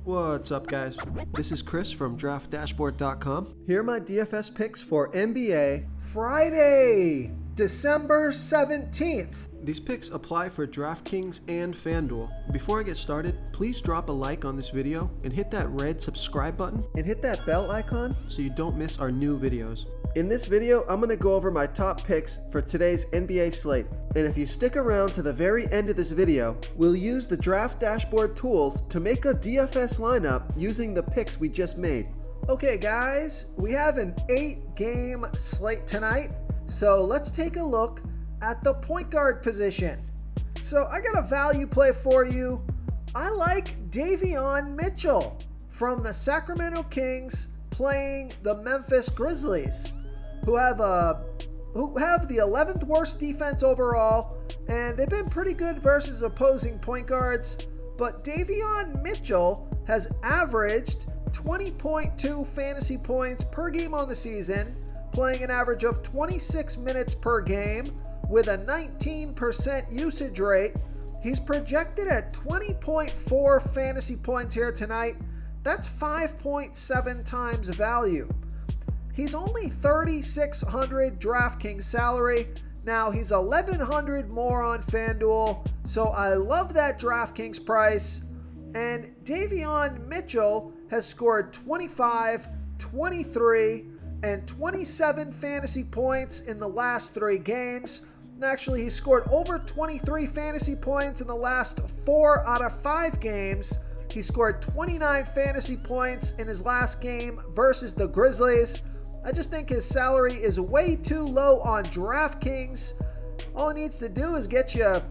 What's up, guys? This is Chris from DraftDashboard.com. Here are my DFS picks for NBA Friday, December 17th. These picks apply for DraftKings and FanDuel. Before I get started, please drop a like on this video and hit that red subscribe button and hit that bell icon so you don't miss our new videos. In this video, I'm going to go over my top picks for today's NBA slate. And if you stick around to the very end of this video, we'll use the Draft Dashboard tools to make a DFS lineup using the picks we just made. Okay guys, we have an 8-game slate tonight. So let's take a look at the point guard position. So I got a value play for you. I like Davion Mitchell from the Sacramento Kings playing the Memphis Grizzlies, who have the 11th worst defense overall, and they've been pretty good versus opposing point guards. But Davion Mitchell has averaged 20.2 fantasy points per game on the season, playing an average of 26 minutes per game with a 19% usage rate. He's projected at 20.4 fantasy points here tonight. That's 5.7 times value. He's only $3,600 DraftKings salary. Now he's $1,100 more on FanDuel, so I love that DraftKings price. And Davion Mitchell has scored 25, 23, and 27 fantasy points in the last 3 games. Actually, he scored over 23 fantasy points in the last 4 out of 5 games. He scored 29 fantasy points in his last game versus the Grizzlies. I just think his salary is way too low on DraftKings. All he needs to do is get you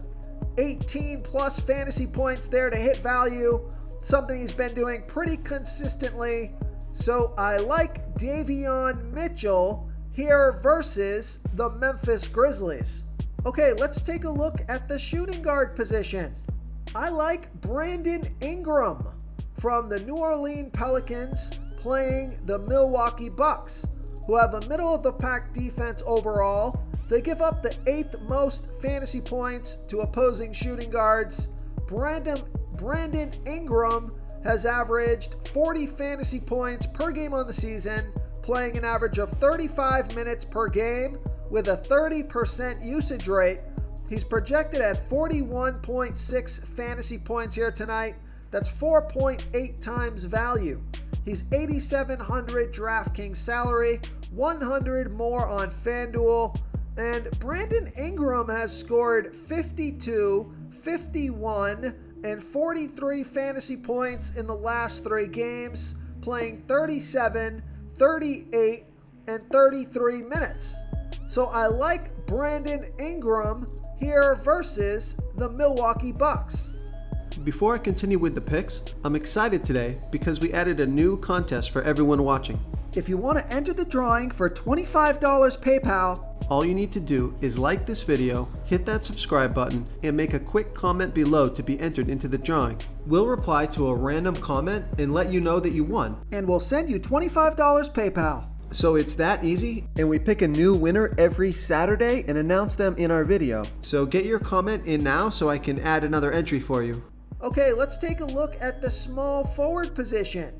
18 plus fantasy points there to hit value, something he's been doing pretty consistently. So I like Davion Mitchell here versus the Memphis Grizzlies. Okay, let's take a look at the shooting guard position. I like Brandon Ingram from the New Orleans Pelicans playing the Milwaukee Bucks, who have a middle-of-the-pack defense overall. They give up the 8th most fantasy points to opposing shooting guards. Brandon Ingram has averaged 40 fantasy points per game on the season, playing an average of 35 minutes per game with a 30% usage rate. He's projected at 41.6 fantasy points here tonight. That's 4.8 times value. He's $8,700 DraftKings salary, $100 more on FanDuel. And Brandon Ingram has scored 52, 51, and 43 fantasy points in the last 3 games, playing 37, 38, and 33 minutes. So I like Brandon Ingram here versus the Milwaukee Bucks. Before I continue with the picks, I'm excited today because we added a new contest for everyone watching. If you want to enter the drawing for $25 PayPal, all you need to do is like this video, hit that subscribe button, and make a quick comment below to be entered into the drawing. We'll reply to a random comment and let you know that you won, and we'll send you $25 PayPal. So it's that easy, and we pick a new winner every Saturday and announce them in our video. So get your comment in now so I can add another entry for you. Okay, let's take a look at the small forward position.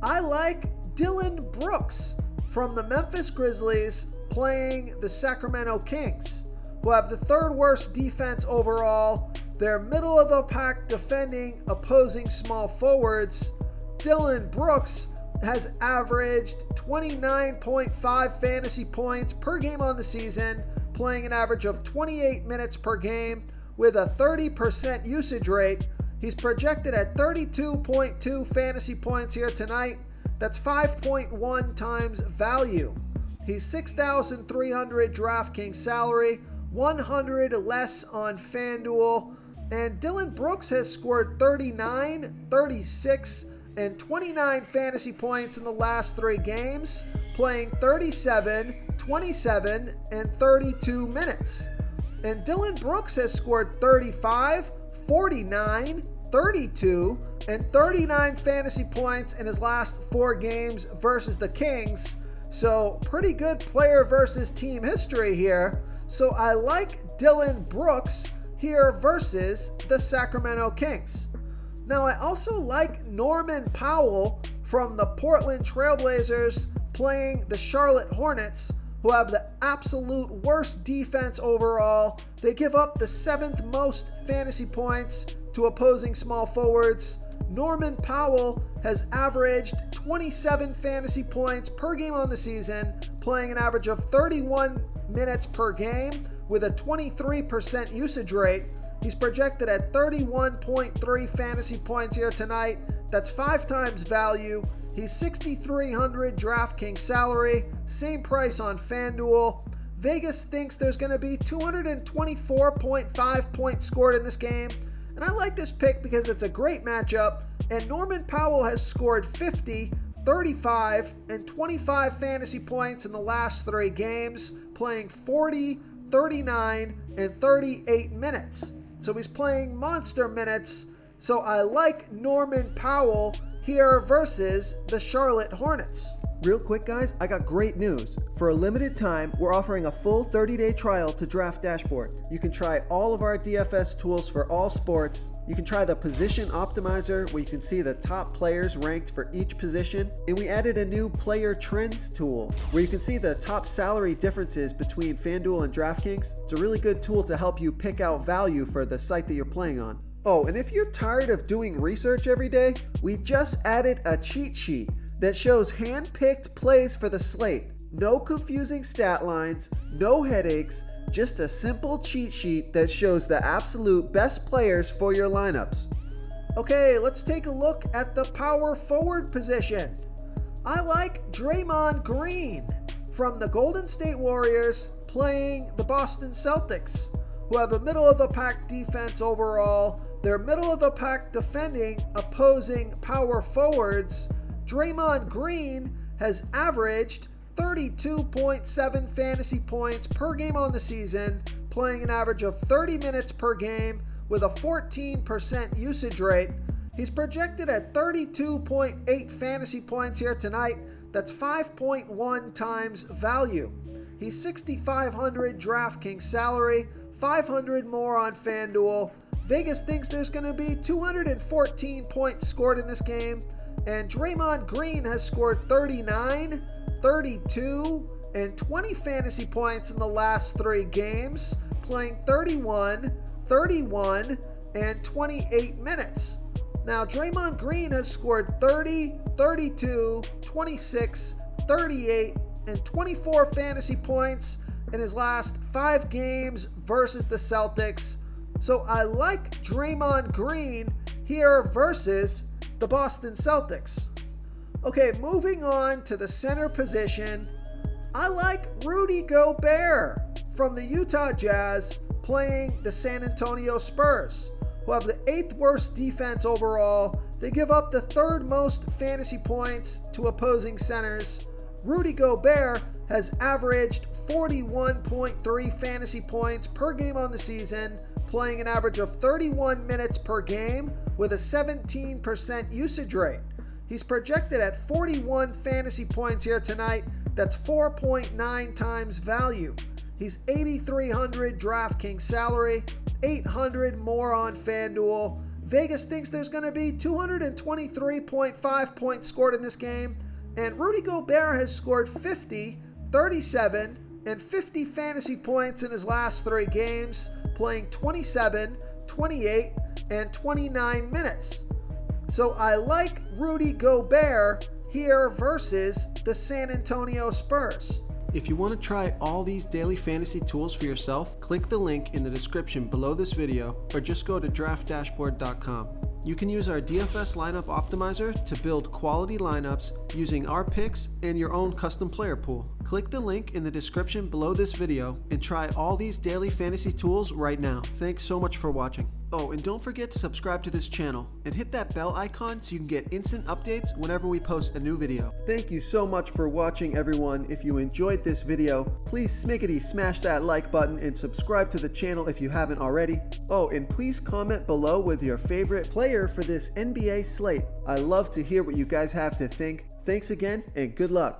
I like Dillon Brooks from the Memphis Grizzlies playing the Sacramento Kings, who have the 3rd worst defense overall. They're middle of the pack defending opposing small forwards. Dillon Brooks has averaged 29.5 fantasy points per game on the season, playing an average of 28 minutes per game with a 30% usage rate. He's projected at 32.2 fantasy points here tonight. That's 5.1 times value. He's $6,300 DraftKings salary, $100 less on FanDuel. And Dillon Brooks has scored 39, 36, and 29 fantasy points in the last 3 games, playing 37, 27, and 32 minutes. And Dillon Brooks has scored 35, 49, 32, and 39 fantasy points in his last 4 games versus the Kings. So pretty good player versus team history here. So I like Dillon Brooks here versus the Sacramento Kings. Now, I also like Norman Powell from the Portland Trailblazers playing the Charlotte Hornets, who have the absolute worst defense overall. They give up the 7th most fantasy points to opposing small forwards. Norman Powell has averaged 27 fantasy points per game on the season, playing an average of 31 minutes per game with a 23% usage rate. He's projected at 31.3 fantasy points here tonight. That's 5 times value. He's $6,300 DraftKings salary, same price on FanDuel. Vegas thinks there's going to be 224.5 points scored in this game. And I like this pick because it's a great matchup. And Norman Powell has scored 50, 35, and 25 fantasy points in the last 3 games, playing 40, 39, and 38 minutes. So he's playing monster minutes. So I like Norman Powell here versus the Charlotte Hornets. Real quick, guys, I got great news. For a limited time, we're offering a full 30-day trial to DraftDashboard. You can try all of our DFS tools for all sports. You can try the position optimizer, where you can see the top players ranked for each position. And we added a new player trends tool, where you can see the top salary differences between FanDuel and DraftKings. It's a really good tool to help you pick out value for the site that you're playing on. Oh, and if you're tired of doing research every day, we just added a cheat sheet that shows hand-picked plays for the slate. No confusing stat lines, no headaches, just a simple cheat sheet that shows the absolute best players for your lineups. Okay, let's take a look at the power forward position. I like Draymond Green from the Golden State Warriors playing the Boston Celtics, who have a middle-of-the-pack defense overall. They're middle-of-the-pack defending opposing power forwards. Draymond Green has averaged 32.7 fantasy points per game on the season, playing an average of 30 minutes per game with a 14% usage rate. He's projected at 32.8 fantasy points here tonight. That's 5.1 times value. He's $6,500 DraftKings salary, 500 more on FanDuel. Vegas thinks there's going to be 214 points scored in this game. And Draymond Green has scored 39, 32, and 20 fantasy points in the last 3 games, playing 31, 31, and 28 minutes. Now, Draymond Green has scored 30, 32, 26, 38, and 24 fantasy points in his last 5 games versus the Celtics. So I like Draymond Green here versus the Boston Celtics. Okay, moving on to the center position. I like Rudy Gobert from the Utah Jazz playing the San Antonio Spurs, who have the 8th worst defense overall. They give up the 3rd most fantasy points to opposing centers. Rudy Gobert has averaged 41.3 fantasy points per game on the season, playing an average of 31 minutes per game with a 17% usage rate. He's projected at 41 fantasy points here tonight. That's 4.9 times value. He's $8,300 DraftKings salary, 800 more on FanDuel. Vegas thinks there's going to be 223.5 points scored in this game. And Rudy Gobert has scored 50, 37, and 50 fantasy points in his last 3 games, playing 27, 28, and 29 minutes. So I like Rudy Gobert here versus the San Antonio Spurs. If you want to try all these daily fantasy tools for yourself, click the link in the description below this video or just go to DraftDashboard.com. You can use our DFS lineup optimizer to build quality lineups using our picks and your own custom player pool. Click the link in the description below this video and try all these daily fantasy tools right now. Thanks so much for watching. Oh, and don't forget to subscribe to this channel and hit that bell icon so you can get instant updates whenever we post a new video. Thank you so much for watching, everyone. If you enjoyed this video, please smash that like button and subscribe to the channel if you haven't already. Oh, and please comment below with your favorite player for this NBA slate. I love to hear what you guys have to think. Thanks again, and good luck.